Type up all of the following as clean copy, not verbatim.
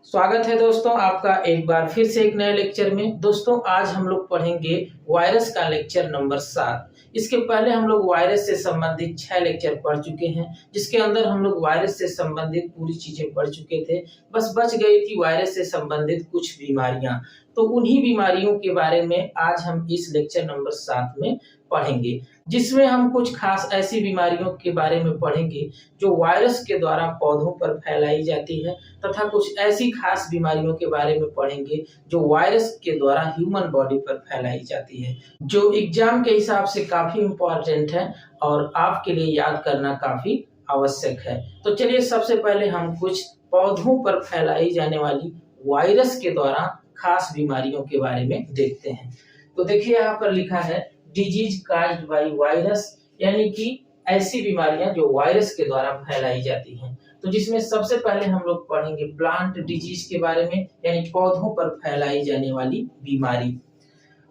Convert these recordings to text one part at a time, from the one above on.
स्वागत है दोस्तों आपका एक बार फिर से एक नए लेक्चर में। दोस्तों आज हम लोग पढ़ेंगे वायरस का लेक्चर नंबर 7। इसके पहले हम लोग वायरस से संबंधित 6 लेक्चर पढ़ चुके हैं, जिसके अंदर हम लोग वायरस से संबंधित पूरी चीजें पढ़ चुके थे। बस बच गई थी वायरस से संबंधित कुछ बीमारियां। तो उन्हीं बीमारियों के बारे में आज हम इस लेक्चर नंबर 7 में पढ़ेंगे, जिसमें हम कुछ खास ऐसी बीमारियों के बारे में पढ़ेंगे जो वायरस के द्वारा पौधों पर फैलाई जाती है, तथा कुछ ऐसी खास बीमारियों के बारे में पढ़ेंगे जो वायरस के द्वारा ह्यूमन बॉडी पर फैलाई जाती है, जो एग्जाम के हिसाब से काफी इम्पोर्टेंट है और आपके लिए याद करना काफी आवश्यक है। तो चलिए सबसे पहले हम कुछ पौधों पर फैलाई जाने वाली वायरस के द्वारा खास बीमारियों के बारे में देखते हैं। तो देखिए यहाँ पर लिखा है डिजीज काज्ड बाय वायरस, यानी कि ऐसी बीमारियां जो वायरस के द्वारा फैलाई जाती हैं। तो जिसमें सबसे पहले हम लोग पढ़ेंगे प्लांट डिजीज के बारे में, यानी पौधों पर फैलाई जाने वाली बीमारी।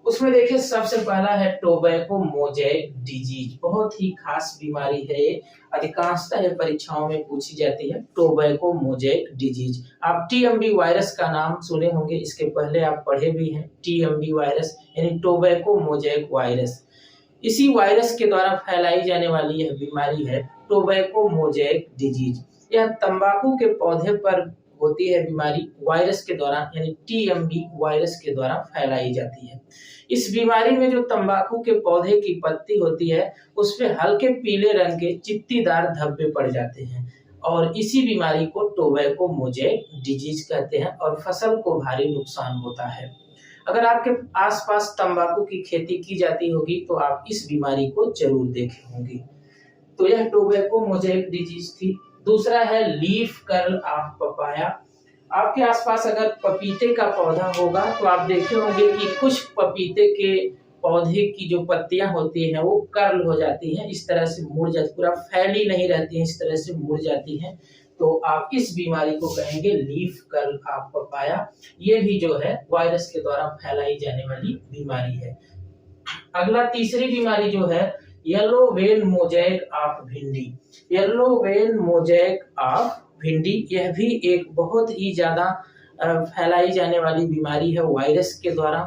उसमें देखिए सबसे पहला है टोबैको मोज़ेक डिजीज। बहुत ही खास बीमारी है ये, अधिकांशतः ये परीक्षाओं में पूछी जाती है। टोबैको मोज़ेक डिजीज, आप टीएमबी वायरस का नाम सुने होंगे, इसके पहले आप पढ़े भी हैं। टीएमबी वायरस यानी टोबैको मोज़ेक वायरस, इसी वायरस के द्वारा फैलाई जाने वाली यह बीमारी है टोबैको मोज़ेक डिजीज। यह तंबाकू के पौधे पर होती है बीमारी, वायरस के द्वारा यानी टीएमबी वायरस के द्वारा फैलाई जाती है। इस बीमारी में जो तंबाकू के पौधे की पत्ती होती है उस पे हल्के पीले रंग के चित्तीदार धब्बे पड़ जाते हैं, और इसी बीमारी को टोबैको मोज़ेक डिजीज कहते हैं, और फसल को भारी नुकसान होता है। अगर आपके आसपास तंबाकू की खेती की जाती होगी तो आप इस बीमारी को जरूर देखे होंगे। तो यह टोबैको मोज़ेक डिजीज थी। दूसरा है लीफ कर्ल ऑफ पपाया। आपके आसपास अगर पपीते का पौधा होगा तो आप देखे होंगे कि कुछ पपीते के पौधे की जो पत्तियां होती हैं वो कर्ल हो जाती हैं, इस तरह से मुड़ जाती, पूरा फैली नहीं रहती हैं, इस तरह से मुड़ जाती हैं। तो आप इस बीमारी को कहेंगे लीफ कर्ल ऑफ पपाया। ये भी जो है वायरस के द्वारा फैलाई जाने वाली बीमारी है। अगला तीसरी बीमारी जो है येलो वेन मोज़ेक ऑफ भिंडी। येलो वेन मोज़ेक ऑफ भिंडी, यह भी एक बहुत ही ज्यादा फैलाई जाने वाली बीमारी है वायरस के द्वारा।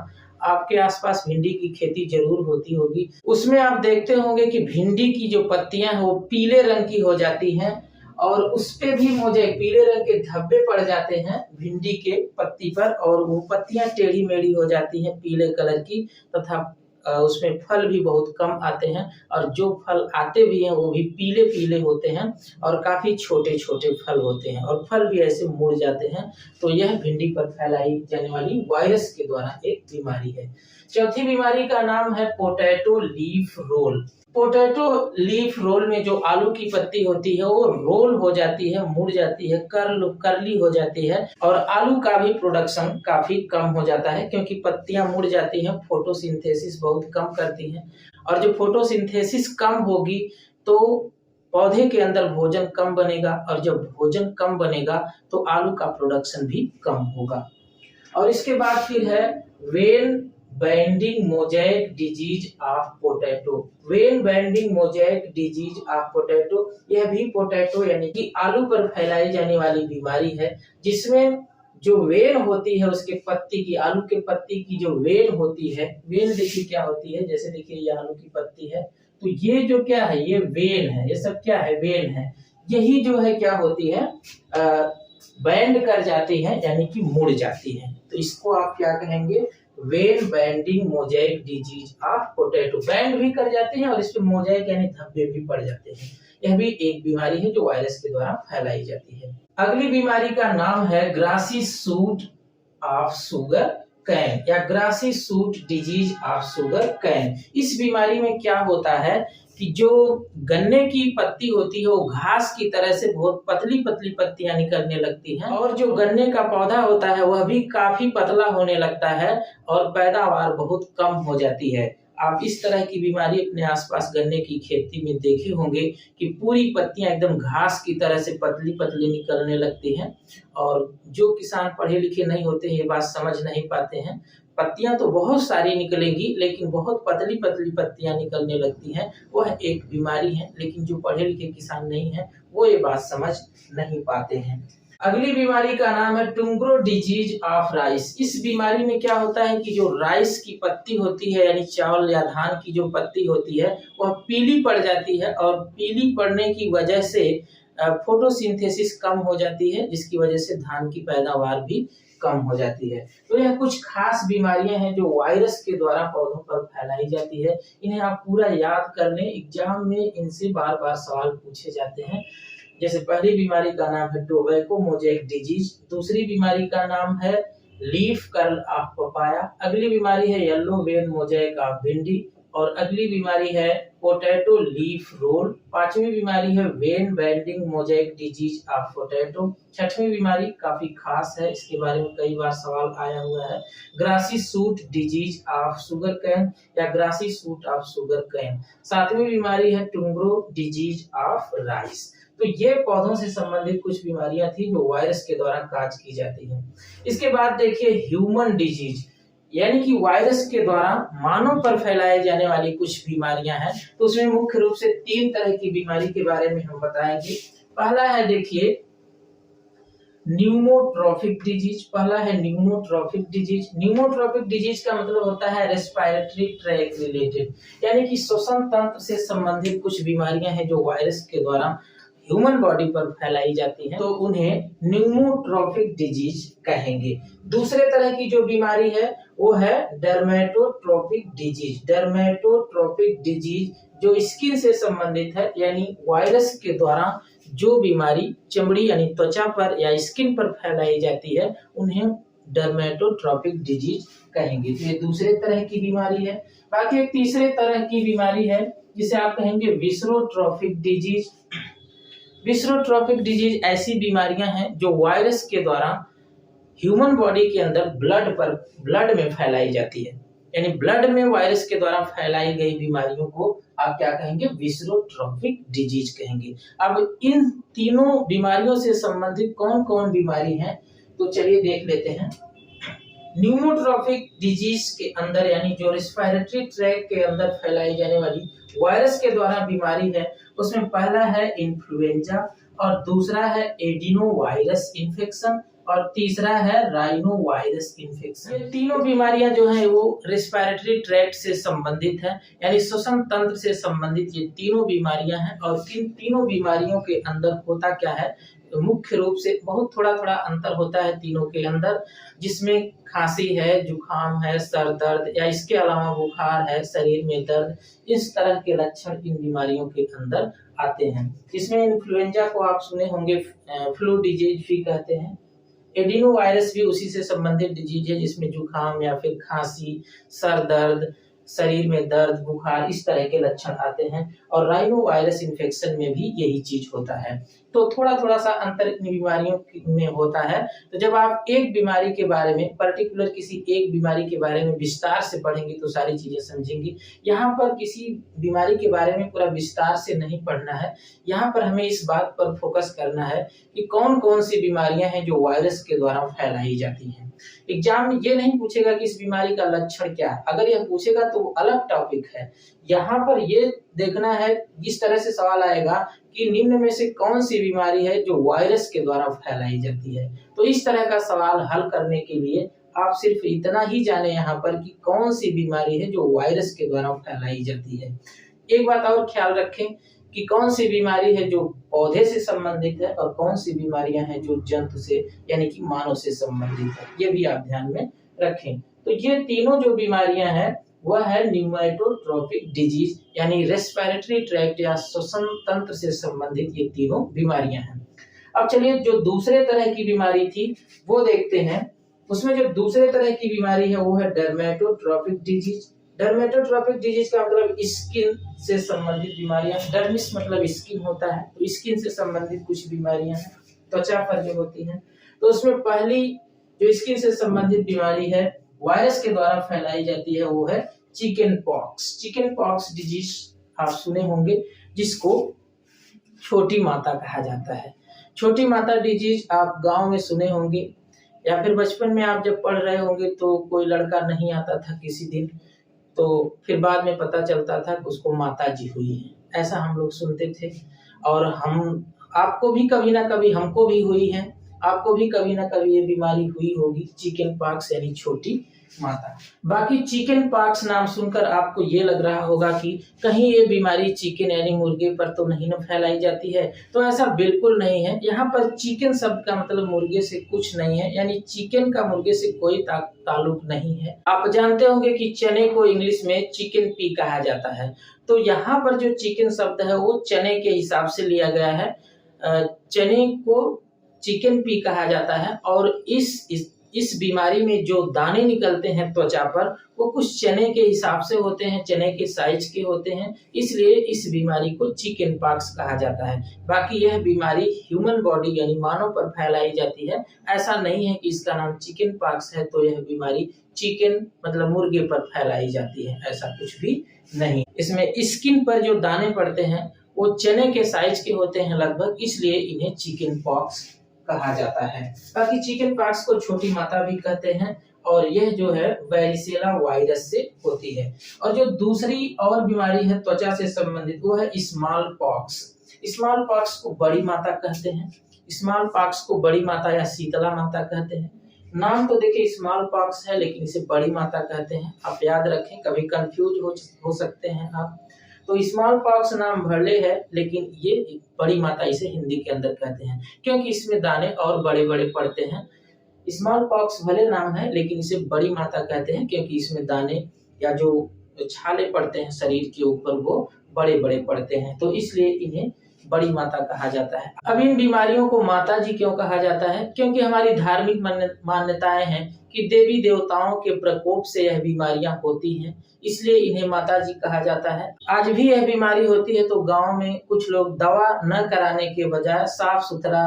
आपके आसपास भिंडी की खेती जरूर होती होगी, उसमें आप देखते होंगे कि भिंडी की जो पत्तियां हैं वो पीले रंग की हो जाती हैं, और उस पे भी मोज़ेक पीले रंग के धब्बे पड़ जाते हैं भिंडी के पत्ती पर, और वो पत्तियां टेढ़ी मेढ़ी हो जाती हैं पीले कलर की, तथा उसमें फल भी बहुत कम आते हैं, और जो फल आते भी हैं वो भी पीले पीले होते हैं और काफी छोटे छोटे फल होते हैं, और फल भी ऐसे मुड़ जाते हैं। तो यह भिंडी पर फैलाई जाने वाली वायरस के द्वारा एक बीमारी है। चौथी बीमारी का नाम है potato leaf roll. Potato leaf roll में जो आलू की पत्ती होती है वो रोल हो जाती है, मुड़ जाती है, कर्ली हो जाती है, और आलू का भी प्रोडक्शन काफी कम हो जाता है, क्योंकि पत्तियां मुड़ जाती हैं, फोटोसिंथेसिस बहुत कम करती हैं, और जब फोटोसिंथेसिस कम होगी तो पौधे के अंदर भोजन कम बनेगा, और जब भोजन कम बनेगा तो आलू का प्रोडक्शन भी कम होगा। और इसके बाद फिर है vein banding mosaic disease of potato. Vein banding mosaic disease of potato, यह भी पोटैटो यानी कि आलू पर फैलाई जाने वाली बीमारी है, जिसमें जो वेन होती है उसके पत्ती की, आलू के पत्ती की जो वेन होती है, वेन देखिए क्या होती है, जैसे देखिए ये आलू की पत्ती है, तो ये जो क्या है, ये वेन है, ये सब क्या है, वेन है। यही जो है क्या होती है, बैंड कर जाती है, यानी कि मुड़ जाती है। तो इसको आप क्या कहेंगे, vein banding mosaic disease of potato. Band भी कर जाते हैं और इस पे मोज़ेक यानी धब्बे भी पड़ जाते हैं। यह भी एक बीमारी है जो वायरस के द्वारा फैलाई जाती है। अगली बीमारी का नाम है grassy shoot of sugarcane, या grassy shoot disease of sugarcane. इस बीमारी में क्या होता है कि जो गन्ने की पत्ती होती है वो घास की तरह से बहुत पतली पतली पत्तियां निकलने लगती हैं, और जो गन्ने का पौधा होता है वह भी काफी पतला होने लगता है, और पैदावार बहुत कम हो जाती है। आप इस तरह की बीमारी अपने आसपास गन्ने की खेती में देखे होंगे कि पूरी पत्तियां एकदम घास की तरह से पतली पतली निकलने लगती हैं, और जो किसान पढ़े लिखे नहीं होते हैं ये बात समझ नहीं पाते हैं। पत्तियां तो बहुत सारी निकलेंगी लेकिन बहुत पतली पतली पत्तियां निकलने लगती हैं, वह एक बीमारी है, लेकिन जो पढ़े लिखे किसान नहीं है वो ये बात समझ नहीं पाते हैं। अगली बीमारी का नाम है टुंग्रो डिजीज ऑफ राइस। इस बीमारी में क्या होता है कि जो राइस की पत्ती होती है यानी चावल या धान की जो पत्ती होती है वह पीली पड़ जाती है और पीली पड़ने की वजह से फोटोसिंथेसिस कम हो जाती है, जिसकी वजह से धान की पैदावार भी कम हो जाती है। तो यह कुछ खास बीमारियां हैं जो वायरस के द्वारा पौधों पर फैलाई जाती है। इन्हें आप पूरा याद कर लें, एग्जाम में इनसे बार बार सवाल पूछे जाते हैं। जैसे पहली बीमारी का नाम है टोबैको मोज़ेक डिजीज, दूसरी बीमारी का नाम है लीफ कर्ल ऑफ पपाया, अगली बीमारी है येलो वेन मोज़ेक ऑफ भिंडी और अगली बीमारी है पोटैटो लीफ रोल, पांचवी बीमारी है when bending mosaic disease of potato, छठवीं बीमारी काफी खास है, इसके बारे में कई बार सवाल आया हुआ है, grassy shoot disease of sugarcane या grassy shoot of sugarcane, सातवीं बीमारी है टुंग्रो डिजीज ऑफ राइस। तो ये पौधों से संबंधित कुछ बीमारियां थी जो वायरस के द्वारा काज की जाती हैं। इसके बाद देखिए ह्यूमन डिजीज, यानी कि वायरस के द्वारा मानव पर फैलाए जाने वाली कुछ बीमारियां हैं। तो उसमें मुख्य रूप से 3 तरह की बीमारी के बारे में हम बताएंगे। पहला है देखिए न्यूमोट्रॉफिक डिजीज, पहला है न्यूमोट्रॉफिक डिजीज। न्यूमोट्रॉफिक डिजीज का मतलब होता है रेस्पिरेटरी ट्रैक रिलेटेड, यानी कि श्वसन तंत्र से संबंधित कुछ बीमारियां हैं जो वायरस के द्वारा ह्यूमन बॉडी पर फैलाई जाती हैं, तो उन्हें न्यूमोट्रॉफिक डिजीज कहेंगे। दूसरे तरह की जो बीमारी है वो है डर्मेटोट्रोपिक डिजीज। डर्मेटोट्रोपिक डिजीज जो स्किन से संबंधित है, यानी वायरस के द्वारा जो बीमारी चमड़ी यानी त्वचा पर या स्किन पर फैलाई जाती है उन्हें डर्मेटोट्रोपिक डिजीज कहेंगे। तो ये दूसरे तरह की बीमारी है। बाकी एक तीसरे तरह की बीमारी है जिसे आप कहेंगे विसरोट्रोपिक डिजीज। विसरोट्रोपिक डिजीज ऐसी बीमारियां हैं जो वायरस के द्वारा ह्यूमन बॉडी के अंदर ब्लड में फैलाई जाती है, यानी ब्लड में वायरस के द्वारा फैलाई गई बीमारियों को आप क्या कहेंगे, विसरोट्रोपिक डिजीज कहेंगे। अब इन तीनों बीमारियों से संबंधित कौन कौन बीमारी है तो चलिए देख लेते हैं। न्यूमोट्रॉफिक डिजीज के अंदर यानी जो रेस्पिरेटरी ट्रैक के अंदर फैलाई जाने वाली वायरस के द्वारा बीमारी है उसमें पहला है इन्फ्लुएंजा और दूसरा है एडिनो वायरस इन्फेक्शन और तीसरा है राइनो वायरस इन्फेक्शन। ये तीनों बीमारियां जो है वो रेस्पिरेटरी ट्रैक्ट से संबंधित है, यानी श्वसन तंत्र से संबंधित ये तीनों बीमारियां हैं। और इन तीनों बीमारियों के अंदर होता क्या है, तो मुख्य रूप से बहुत थोड़ा अंतर होता है तीनों के अंदर, जिसमें खांसी है, जुकाम है, सर दर्द या इसके अलावा बुखार है, शरीर में दर्द, इस तरह के लक्षण इन बीमारियों के अंदर आते हैं। इसमें इन्फ्लुएंजा को आप सुने होंगे, फ्लू डिजीज भी कहते हैं। एडिनो वायरस भी उसी से संबंधित डिजीज है जिसमें जुकाम या फिर खांसी, सर दर्द, शरीर में दर्द, बुखार, इस तरह के लक्षण आते हैं। और राइनो वायरस इन्फेक्शन में भी यही चीज होता है। तो थोड़ा सा अंतर इन बीमारियों में होता है। तो जब आप एक बीमारी के बारे में, पर्टिकुलर किसी एक बीमारी के बारे में विस्तार से पढ़ेंगे तो सारी चीजें समझेंगे। यहाँ पर किसी बीमारी के बारे में पूरा विस्तार से नहीं पढ़ना है, यहाँ पर हमें इस बात पर फोकस करना है कि कौन कौन सी बीमारियां हैं जो वायरस के द्वारा फैलाई जाती हैं। एग्जाम में ये नहीं पूछेगा कि इस बीमारी का लक्षण क्या है, अगर यह पूछेगा तो अलग टॉपिक है। यहाँ पर ये देखना है, इस तरह से सवाल आएगा कि निम्न में से कौन सी बीमारी है जो वायरस के द्वारा फैलाई जाती है। तो इस तरह का सवाल हल करने के लिए आप सिर्फ इतना ही जाने यहाँ पर कि कौन सी बीमारी है जो वायरस के द्वारा फैलाई जाती है। एक बात और ख्याल रखें कि कौन सी बीमारी है जो पौधे से संबंधित है और कौन सी बीमारियां हैं जो जंतु से यानी कि मानव से संबंधित है, ये भी आप ध्यान में रखें। तो ये तीनों जो बीमारियां हैं वह है न्यूमोट्रॉपिक डिजीज, यानी रेस्पिरेटरी ट्रैक्ट या श्वसन तंत्र से संबंधित ये तीनों बीमारियां हैं। अब चलिए जो दूसरे तरह की बीमारी थी वो देखते हैं। उसमें जो दूसरे तरह की बीमारी है वो है डर्मेटोट्रॉपिक डिजीज। डर्मेटोट्रॉपिक डिजीज का मतलब स्किन से संबंधित बीमारियां। डर्मिस मतलब स्किन होता है, तो स्किन से संबंधित कुछ बीमारियां हैं, त्वचा पर जो होती हैं। तो उसमें पहली जो स्किन से संबंधित बीमारी है वायरस के द्वारा फैलाई जाती है वो है chicken pox. Chicken pox disease आप सुने होंगे, जिसको छोटी माता कहा जाता है। छोटी माता डिजीज आप गांव में सुने होंगे या फिर बचपन में आप जब पढ़ रहे होंगे तो कोई लड़का नहीं आता था किसी दिन, तो फिर बाद में पता चलता था कि उसको माता जी हुई है, ऐसा हम लोग सुनते थे। और हम आपको भी कभी ना कभी हमको भी हुई है। आपको भी कभी ना कभी ये बीमारी हुई होगी, चिकन पॉक्स यानी छोटी माता। बाकी चिकन पॉक्स नाम सुनकर आपको ये लग रहा होगा कि कहीं ये बीमारी चिकन यानी मुर्गे पर तो नहीं न फैलाई जाती है, तो ऐसा बिल्कुल नहीं है। यहाँ पर चिकन शब्द का मतलब मुर्गे से कुछ नहीं है, यानी चिकन का मुर्गे से कोई ताल्लुक नहीं है। आप जानते होंगे कि चने को इंग्लिश में चिकन पी कहा जाता है, तो यहाँ पर जो चिकन शब्द है वो चने के हिसाब से लिया गया है। चने को चिकन पी कहा जाता है और इस बीमारी में जो दाने निकलते हैं त्वचा पर वो कुछ चने के हिसाब से होते हैं, चने के साइज के होते हैं, इसलिए इस बीमारी को चिकन पॉक्स कहा जाता है। बाकी यह बीमारी ह्यूमन बॉडी यानी मानव पर फैलाई जाती है। ऐसा नहीं है कि इसका नाम चिकन पॉक्स है तो यह बीमारी चिकन मतलब मुर्गे पर फैलाई जाती है, ऐसा कुछ भी नहीं। इसमें स्किन पर जो दाने पड़ते हैं वो चने के साइज के होते हैं लगभग, इसलिए इन्हें चिकन पॉक्स कहा जाता है। बाकी चिकन पॉक्स को छोटी माता भी कहते हैं और यह जो है वैरिसेला वायरस से होती है। और जो दूसरी और बीमारी है त्वचा से संबंधित वो है स्मॉल पॉक्स। स्मॉल पॉक्स को बड़ी माता कहते हैं। स्मॉल पॉक्स को बड़ी माता या शीतला माता कहते हैं। नाम तो देखिए स्मॉल पॉक्स है लेकिन इसे बड़ी माता कहते हैं, आप याद रखें, कभी कंफ्यूज हो सकते हैं आप। तो स्मॉल पॉक्स नाम भले है लेकिन ये बड़ी माता इसे हिंदी के अंदर कहते हैं क्योंकि इसमें दाने और बड़े बड़े पड़ते हैं। स्मॉल पॉक्स भले नाम है लेकिन इसे बड़ी माता कहते हैं क्योंकि इसमें दाने या जो छाले पड़ते हैं शरीर के ऊपर वो बड़े बड़े पड़ते हैं, तो इसलिए इन्हें बड़ी माता कहा जाता है। अब इन बीमारियों को माता जी क्यों कहा जाता है? क्योंकि हमारी धार्मिक मान्यताएं हैं कि देवी देवताओं के प्रकोप से यह बीमारियां होती हैं, इसलिए इन्हें माता जी कहा जाता है। आज भी यह बीमारी होती है तो गांव में कुछ लोग दवा न कराने के बजाय साफ सुथरा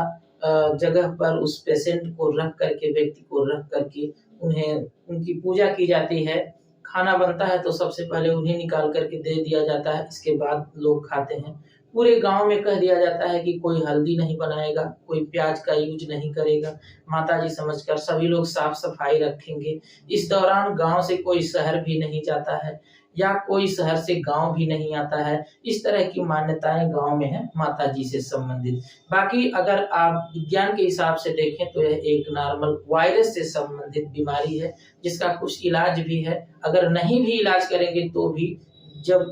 जगह पर उस पेशेंट को रख करके, व्यक्ति को रख करके उनकी पूजा की जाती है। खाना बनता है तो सबसे पहले उन्हें निकाल करके दे दिया जाता है, इसके बाद लोग खाते हैं। पूरे गांव में कह दिया जाता है कि कोई हल्दी नहीं बनाएगा, कोई प्याज का यूज नहीं करेगा, माताजी समझकर सभी लोग साफ सफाई रखेंगे। इस दौरान गांव से कोई शहर भी नहीं जाता है या कोई शहर से गांव भी नहीं आता है। इस तरह की मान्यताएं गांव में है माताजी से संबंधित। बाकी अगर आप विज्ञान के हिसाब से देखें तो यह एक नॉर्मल वायरस से संबंधित बीमारी है जिसका कुछ इलाज भी है। अगर नहीं भी इलाज करेंगे तो भी जब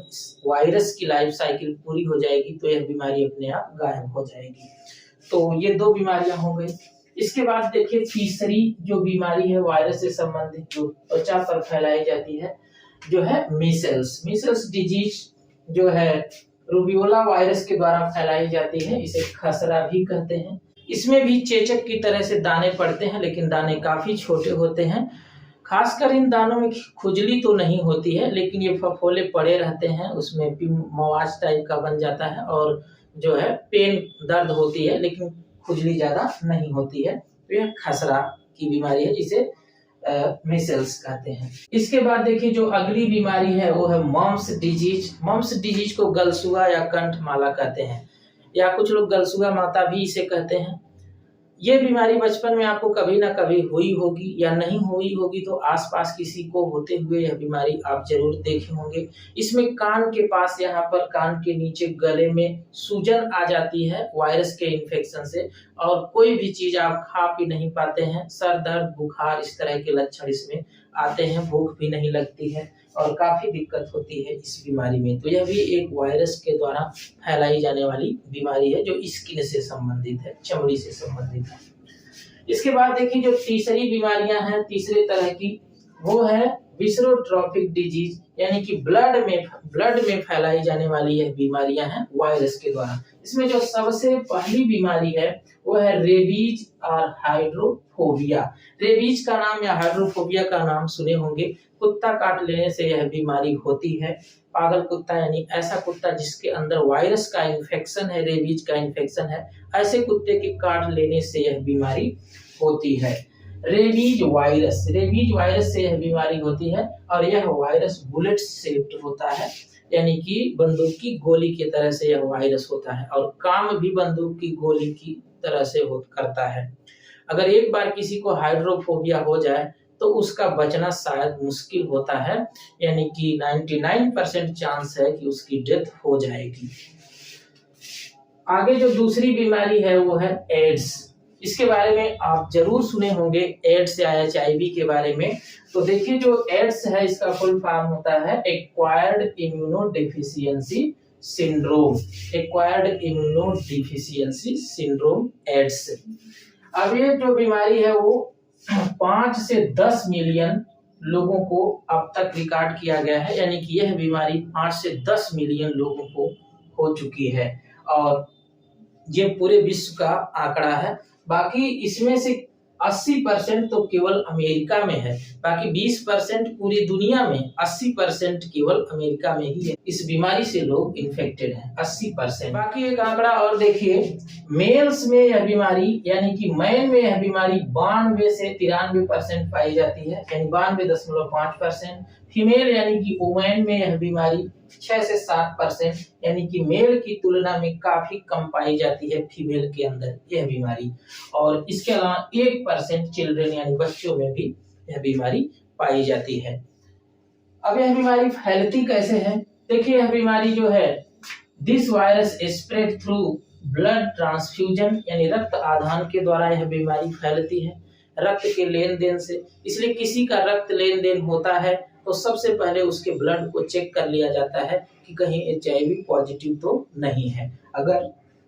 वायरस की लाइफ साइकिल पूरी हो जाएगी तो यह बीमारी अपने आप गायब हो जाएगी। तो ये दो बीमारियां हो गई। इसके बाद देखिए तीसरी जो बीमारी है वायरस से संबंधित जो त्वचा पर फैलाई जाती है जो है मीसल्स डिजीज जो है रूबियोला वायरस के द्वारा फैलाई जाती है। इसे खसरा भी कहते हैं। इसमें भी चेचक की तरह से दाने पड़ते हैं लेकिन दाने काफी छोटे होते हैं। खासकर इन दानों में खुजली तो नहीं होती है लेकिन ये फफोले पड़े रहते हैं, उसमें मवाज टाइप का बन जाता है और जो है पेन दर्द होती है लेकिन खुजली ज्यादा नहीं होती है। तो यह खसरा की बीमारी है जिसे मीसल्स कहते हैं। इसके बाद देखिए जो अगली बीमारी है वो है मम्प्स डिजीज। मम्प्स डिजीज को गलसुआ या कंठमाला कहते हैं या कुछ लोग गलसुआ माता भी इसे कहते हैं। ये बीमारी बचपन में आपको कभी ना कभी हुई होगी या नहीं हुई होगी तो आसपास किसी को होते हुए यह बीमारी आप जरूर देखे होंगे। इसमें कान के पास, यहाँ पर कान के नीचे गले में सूजन आ जाती है वायरस के इन्फेक्शन से और कोई भी चीज आप खा पी नहीं पाते हैं। सर दर्द, बुखार, इस तरह के लक्षण इसमें आते हैं। भूख भी नहीं लगती है और काफी दिक्कत होती है इस बीमारी में। तो यह भी एक वायरस के द्वारा फैलाई जाने वाली बीमारी है जो स्किन से संबंधित है, चमड़ी से संबंधित है। इसके बाद देखिए जो तीसरी बीमारियां हैं तीसरे तरह की वो है विसरोट्रॉपिक डिजीज, यानी कि ब्लड में फैलाई जाने वाली यह बीमारियां हैं वायरस के द्वारा। इसमें जो सबसे पहली बीमारी है वो है रेबीज और हाइड्रोफोबिया। रेबीज का नाम या हाइड्रोफोबिया का नाम सुने होंगे। कुत्ता काट लेने से यह बीमारी होती है। पागल कुत्ता यानी ऐसा कुत्ता जिसके अंदर वायरस का इन्फेक्शन है, रेबीज का इन्फेक्शन है, ऐसे कुत्ते के काट लेने से यह बीमारी होती है। रेबीज वायरस से यह बीमारी होती है और यह वायरस बुलेट शेप्ड होता है, यानी कि बंदूक की गोली की तरह से यह वायरस होता है और काम भी बंदूक की गोली की तरह से करता है। अगर एक बार किसी को हाइड्रोफोबिया हो जाए तो उसका बचना शायद मुश्किल होता है, यानी कि 99% चांस है कि उसकी डेथ हो जाएगी। आगे जो दूसरी बीमारी है वो है एड्स। इसके बारे में आप जरूर सुने होंगे, एड्स या एचआईवी के बारे में। तो देखिए, जो एड्स है इसका फुल फॉर्म होता है acquired immunodeficiency syndrome. Acquired immunodeficiency syndrome, AIDS. अब ये जो बीमारी है वो 5 से 10 मिलियन लोगों को अब तक रिकॉर्ड किया गया है, यानी कि यह बीमारी 5 से 10 मिलियन लोगों को हो चुकी है और ये पूरे विश्व का आंकड़ा है। बाकी इसमें से 80% तो केवल अमेरिका में है, बाकी 20% पूरी दुनिया में, 80% केवल अमेरिका में ही है इस बीमारी से लोग इन्फेक्टेड हैं, 80%। बाकी एक आंकड़ा और देखिए, मेल्स में यह बीमारी यानी कि मैन में यह बीमारी 92 से 93% पाई जाती है, यानी 92.5%। फीमेल यानी कि वुमेन में यह बीमारी 6 से 7%, यानी कि मेल की तुलना में काफी कम पाई जाती है फीमेल के अंदर यह बीमारी। और इसके अलावा 1% चिल्ड्रन यानी बच्चों में भी यह बीमारी पाई जाती है। अब यह बीमारी फैलती कैसे है? देखिए, यह बीमारी जो है, this virus spread through blood transfusion, यानी रक्त आदान के द्वारा यह बीमारी फैलती है, रक्त के लेन देन से। इसलिए किसी का रक्त लेन देन होता है तो सबसे पहले उसके ब्लड को चेक कर लिया जाता है कि कहीं एचआईवी पॉजिटिव तो नहीं है। अगर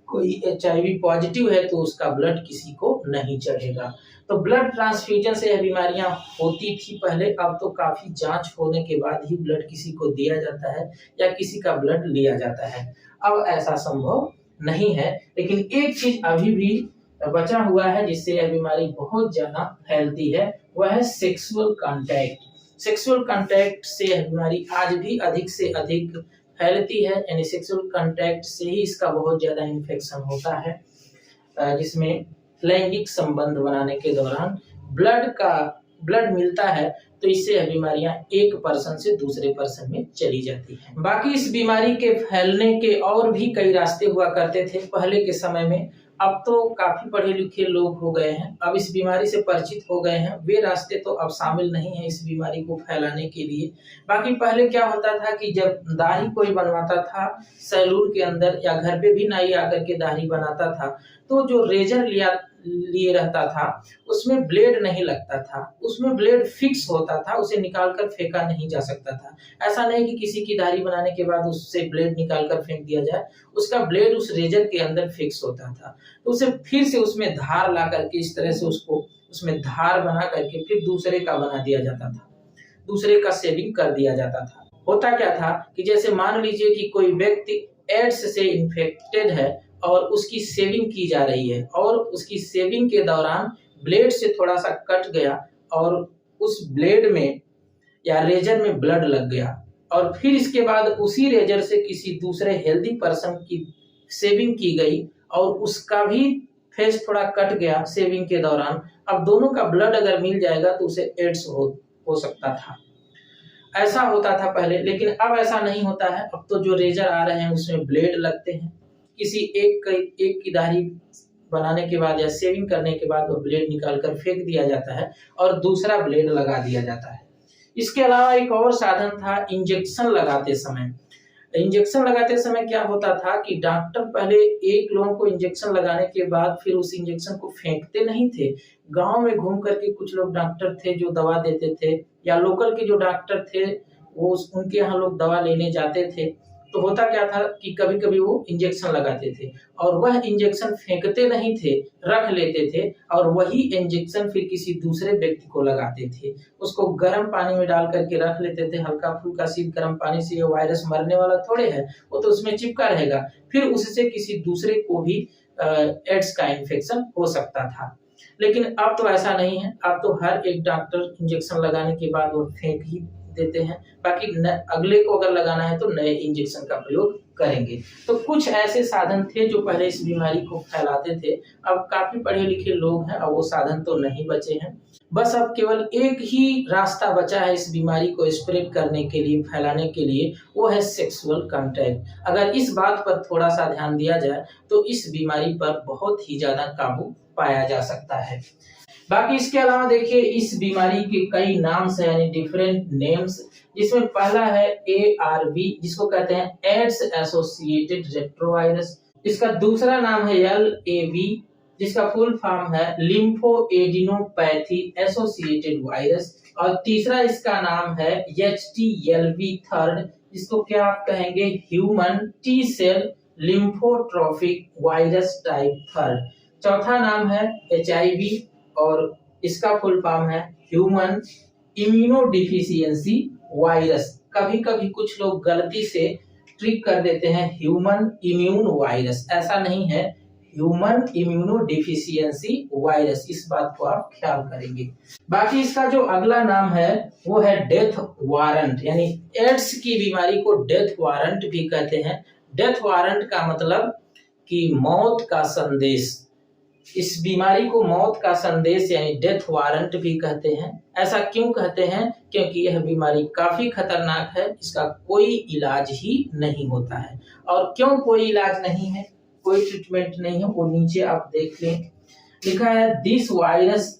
कोई एचआईवी पॉजिटिव है तो उसका ब्लड किसी को नहीं चढ़ेगा। तो ब्लड ट्रांसफ्यूजन से यह बीमारियां होती थी पहले, अब तो काफी जांच होने के बाद ही ब्लड किसी को दिया जाता है या किसी का ब्लड लिया जाता है। अब ऐसा संभव नहीं है, लेकिन एक चीज अभी भी बचा हुआ है जिससे यह बीमारी बहुत ज्यादा फैलती है, वह है सेक्सुअल कांटेक्ट। सेक्सुअल कांटेक्ट से यह बीमारी आज भी अधिक से अधिक फैलती है, यानी सेक्सुअल कांटेक्ट से ही इसका बहुत ज्यादा इन्फेक्शन होता है, जिसमें लैंगिक संबंध बनाने के दौरान ब्लड मिलता है तो इससे यह बीमारियां एक पर्सन से दूसरे पर्सन में चली जाती हैं। बाकी इस बीमारी के फैलने के और भी कई रास्ते हुआ करते थे पहले के समय में, अब तो काफी पढ़े लिखे लोग हो गए हैं, अब इस बीमारी से परिचित हो गए हैं, वे रास्ते तो अब शामिल नहीं है इस बीमारी को फैलाने के लिए। बाकी पहले क्या होता था कि जब दाढ़ी कोई बनवाता था सैलून के अंदर या घर पे भी नाई आकर के दाढ़ी बनाता था, तो जो रेजर लिए रहता था उसमें ब्लेड नहीं लगता था, उसमें ब्लेड फिक्स होता था, उसे निकालकर फेंका नहीं जा सकता था। ऐसा नहीं कि किसी की दाढ़ी बनाने के बाद उससे ब्लेड निकालकर फेंक दिया जाए, उसका ब्लेड उस रेजर के अंदर फिक्स होता था, तो उसे फिर से उसमें धार ला करके इस तरह से उसको उसमें धार बना करके फिर दूसरे का बना दिया जाता था, दूसरे का शेविंग कर दिया जाता था। होता क्या था कि जैसे मान लीजिए कि कोई व्यक्ति एड्स से इन्फेक्टेड है और उसकी शेविंग की जा रही है और उसकी शेविंग के दौरान ब्लेड से थोड़ा सा कट गया और उस ब्लेड में या रेजर में ब्लड लग गया और फिर इसके बाद उसी रेजर से किसी दूसरे हेल्दी पर्सन की शेविंग की गई और उसका भी फेस थोड़ा कट गया शेविंग के दौरान। अब दोनों का ब्लड अगर मिल जाएगा तो उसे एड्स हो सकता था। ऐसा होता था पहले, लेकिन अब ऐसा नहीं होता है। अब तो जो रेजर आ रहे हैं उसमें ब्लेड लगते हैं, किसी एक की दाढ़ी बनाने के बाद या शेविंग करने के बाद वो ब्लेड निकालकर फेंक दिया जाता है और दूसरा ब्लेड लगा दिया जाता है। इसके अलावा एक और साधन था इंजेक्शन लगाते समय। इंजेक्शन लगाते समय क्या होता था कि डॉक्टर पहले एक लोगों को इंजेक्शन लगाने के बाद फिर उस इंजेक्शन को फेंकते नहीं थे। गांव में घूम करके कुछ लोग डॉक्टर थे जो दवा देते थे, या लोकल के जो डॉक्टर थे वो उनके यहाँ लोग दवा लेने जाते थे। तो होता क्या था कि कभी कभी वो इंजेक्शन लगाते थे और वह इंजेक्शन फेंकते नहीं थे, रख लेते थे और वही इंजेक्शन फिर किसी दूसरे व्यक्ति को लगाते थे। उसको गर्म पानी में डाल करके रख लेते थे, हल्का फुल्का शीत गर्म पानी से। ये वायरस मरने वाला थोड़े है, वो तो उसमें चिपका रहेगा, फिर उससे किसी दूसरे को भी एड्स का इन्फेक्शन हो सकता था। लेकिन अब तो ऐसा नहीं है, अब तो हर एक डॉक्टर इंजेक्शन लगाने के बाद वो फेंक ही देते हैं, बाकी अगले को अगर लगाना है तो नए इंजेक्शन का प्रयोग करेंगे। तो कुछ ऐसे साधन थे जो पहले इस बीमारी को फैलाते थे। अब काफी पढ़े लिखे लोग हैं, अब वो साधन तो नहीं बचे हैं। बस अब केवल एक ही रास्ता बचा है इस बीमारी को स्प्रेड करने के लिए, फैलाने के लिए, वो है सेक्सुअल कांटेक्ट। अगर इस बात पर थोड़ा सा ध्यान दिया जाए तो इस बीमारी पर बहुत ही ज्यादा काबू पाया जा सकता है। बाकी इसके अलावा देखिए, इस बीमारी के कई नाम्स हैं, यानी डिफरेंट नेम्स, जिसमें पहला है ARV, जिसको कहते हैं एड्स एसोसिएटेड रेट्रोवायरस। इसका दूसरा नाम है LAV, जिसका फुल फॉर्म है लिम्फोएडिनोपैथी एसोसिएटेड वायरस। और तीसरा इसका नाम है HTLV थर्ड, जिसको क्या आप कहेंगे, human T cell lymphotropic virus type third. चौथा नाम है HIV और इसका फुल फॉर्म है ह्यूमन इम्यूनोडिफिशियंसी वायरस। कभी कभी कुछ लोग गलती से ट्रिक कर देते हैं ह्यूमन इम्यून वायरस, ऐसा नहीं है, ह्यूमन इम्यूनोडिफिशियंसी वायरस, इस बात को आप ख्याल करेंगे। बाकी इसका जो अगला नाम है वो है डेथ वारंट, यानी एड्स की बीमारी को डेथ वारंट भी कहते हैं। डेथ वारंट का मतलब कि मौत का संदेश, इस बीमारी को मौत का संदेश यानी डेथ वारंट भी कहते हैं। ऐसा क्यों कहते हैं? क्योंकि यह बीमारी काफी खतरनाक है, इसका कोई इलाज ही नहीं होता है। और क्यों कोई इलाज नहीं है, कोई ट्रीटमेंट नहीं है, वो नीचे आप देख लें, लिखा है this virus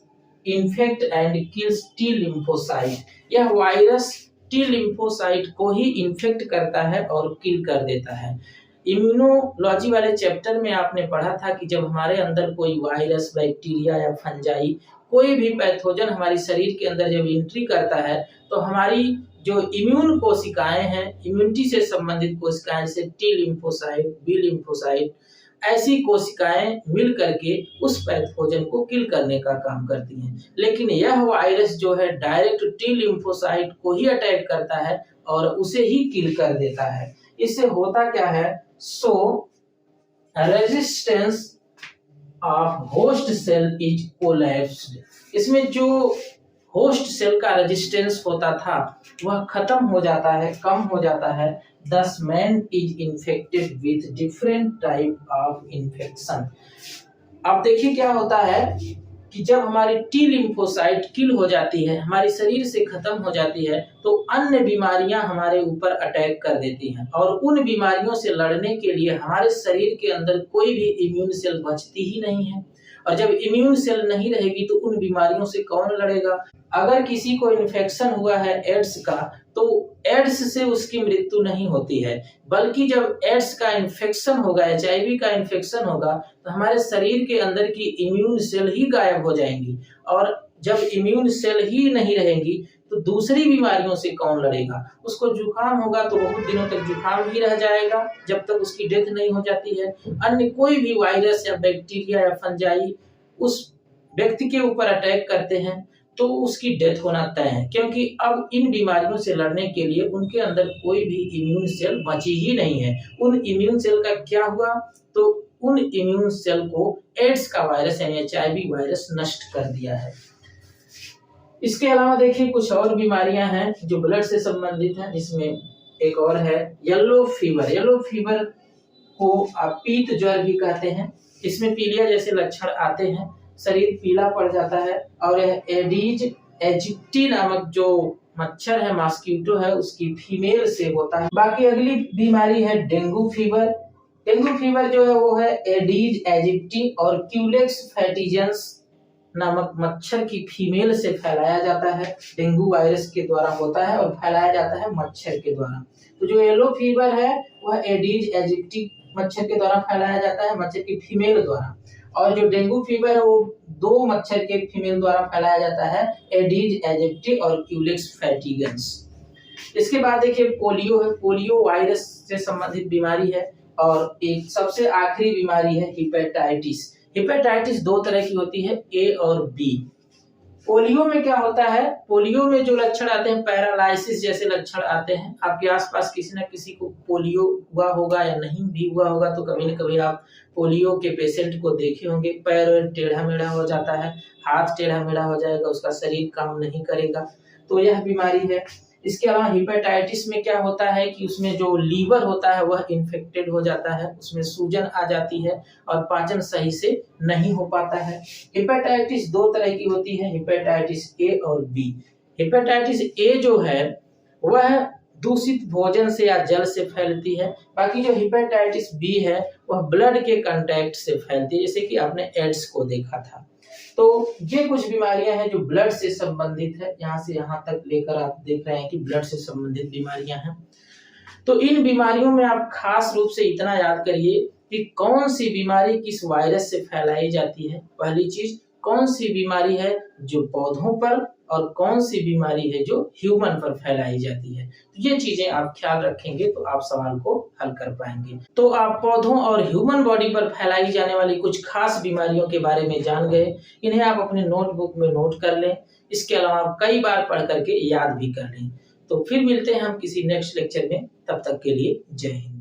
infect and kills T lymphocyte. यह वायरस टी लिम्फोसाइट को ही इन्फेक्ट करता है और किल कर देता है। इम्यूनोलॉजी वाले चैप्टर में आपने पढ़ा था कि जब हमारे अंदर कोई वायरस, बैक्टीरिया या फंजाई, कोई भी पैथोजन हमारी शरीर के अंदर जब एंट्री करता है तो हमारी जो इम्यून कोशिकाएं हैं, इम्यूनिटी से संबंधित कोशिकाएं जैसे टी लिम्फोसाइट, बी लिम्फोसाइट, ऐसी कोशिकाएं मिल करके उस पैथोजन को किल करने का काम करती हैं। लेकिन यह वायरस जो है डायरेक्ट टी लिम्फोसाइट को ही अटैक करता है और उसे ही किल कर देता है। इससे होता क्या है, so resistance of host cell is collapsed. इसमें जो होस्ट सेल का रेजिस्टेंस होता था वह खत्म हो जाता है, कम हो जाता है। Thus man is infected with different type of infection। अब देखिए क्या होता है कि जब हमारी टी लिम्फोसाइट किल हो जाती है, हमारे शरीर से खत्म हो जाती है, तो अन्य बीमारियां हमारे ऊपर अटैक कर देती हैं और उन बीमारियों से लड़ने के लिए हमारे शरीर के अंदर कोई भी इम्यून सेल बचती ही नहीं है। और जब इम्यून सेल नहीं रहेगी तो उन बीमारियों से कौन लड़ेगा? अगर किसी को इन्फेक्शन हुआ है एड्स का, तो एड्स से उसकी मृत्यु नहीं होती है, बल्कि जब एड्स का इन्फेक्शन होगा, HIV का इन्फेक्शन होगा, तो हमारे शरीर के अंदर की इम्यून सेल ही गायब हो जाएंगी। और जब इम्यून सेल ही नहीं रहेंगी तो दूसरी बीमारियों से कौन लड़ेगा? उसको जुकाम होगा तो बहुत दिनों तक जुकाम ही रह जाएगा जब तक उसकी डेथ नहीं हो जाती है। अन्य कोई भी वायरस या बैक्टीरिया या फंजाई उस व्यक्ति के ऊपर अटैक करते हैं तो उसकी डेथ होना तय है, क्योंकि अब इन बीमारियों से लड़ने के लिए उनके अंदर कोई भी इम्यून सेल बची ही नहीं है। उन इम्यून सेल का क्या हुआ? तो उन इम्यून सेल को एड्स का वायरस यानी HIV वायरस नष्ट कर दिया है। इसके अलावा देखिए कुछ और बीमारियां हैं जो ब्लड से संबंधित हैं, जिसमें एक और है येलो फीवर। येलो फीवर को आप पीत ज्वर भी कहते हैं। इसमें पीलिया जैसे लक्षण आते हैं, शरीर पीला पड़ जाता है और यह एडीज एजिप्टी नामक जो मच्छर है, मॉस्किटो है, उसकी फीमेल से होता है। बाकी अगली बीमारी है डेंगू फीवर। डेंगू फीवर जो है वो है एडीज एजिप्टी और क्यूलेक्स फैटिजेंस नामक मच्छर की फीमेल से फैलाया जाता है। डेंगू वायरस के द्वारा होता है और फैलाया जाता है मच्छर के द्वारा। तो जो येलो फीवर है वह एडीज एजिप्टी मच्छर के द्वारा फैलाया जाता है, मच्छर की फीमेल द्वारा। और जो डेंगू फीवर है वो दो मच्छर के फीमेल द्वारा फैलाया जाता है, एडीज एजिप्टी और क्यूलेक्स फैटिजेंस। इसके बाद देखिए पोलियो है। पोलियो वायरस से संबंधित बीमारी है। और एक सबसे आखिरी बीमारी है हिपेटाइटिस। हिपेटाइटिस दो तरह की होती है, A और B। पोलियो में क्या होता है? पोलियो में जो लक्षण आते हैं पैरालाइसिस जैसे लक्षण आते हैं। आपके आसपास किसी न किसी को पोलियो हुआ होगा या नहीं भी हुआ होगा तो कभी न कभी आप पोलियो के पेशेंट को देखे होंगे। पैर टेढ़ा मेढ़ा हो जाता है, हाथ टेढ़ा मेढ़ा हो जाएगा, उसका शरीर काम नहीं करेगा, तो यह बीमारी है। इसके अलावा हिपेटाइटिस में क्या होता है कि उसमें जो लीवर होता है वह इन्फेक्टेड हो जाता है, उसमें सूजन आ जाती है और पाचन सही से नहीं हो पाता है। हिपेटाइटिस दो तरह की होती है, हिपेटाइटिस A और B। हिपेटाइटिस A जो है वह दूषित भोजन से या जल से फैलती है। बाकी जो हिपेटाइटिस B है वह ब्लड के कांटेक्ट से फैलती है, जैसे कि आपने एड्स को देखा था। तो ये कुछ बीमारियां हैं जो ब्लड से संबंधित है। यहाँ से यहाँ तक लेकर आप देख रहे हैं कि ब्लड से संबंधित बीमारियां हैं। तो इन बीमारियों में आप खास रूप से इतना याद करिए कि कौन सी बीमारी किस वायरस से फैलाई जाती है। पहली चीज, कौन सी बीमारी है जो पौधों पर और कौन सी बीमारी है जो ह्यूमन पर फैलाई जाती है। तो ये चीजें आप ख्याल रखेंगे तो आप सवाल को हल कर पाएंगे। तो आप पौधों और ह्यूमन बॉडी पर फैलाई जाने वाली कुछ खास बीमारियों के बारे में जान गए। इन्हें आप अपने नोटबुक में नोट कर लें। इसके अलावा आप कई बार पढ़ करके याद भी कर लें। तो फिर मिलते हैं हम किसी नेक्स्ट लेक्चर में, तब तक के लिए जय हिंद।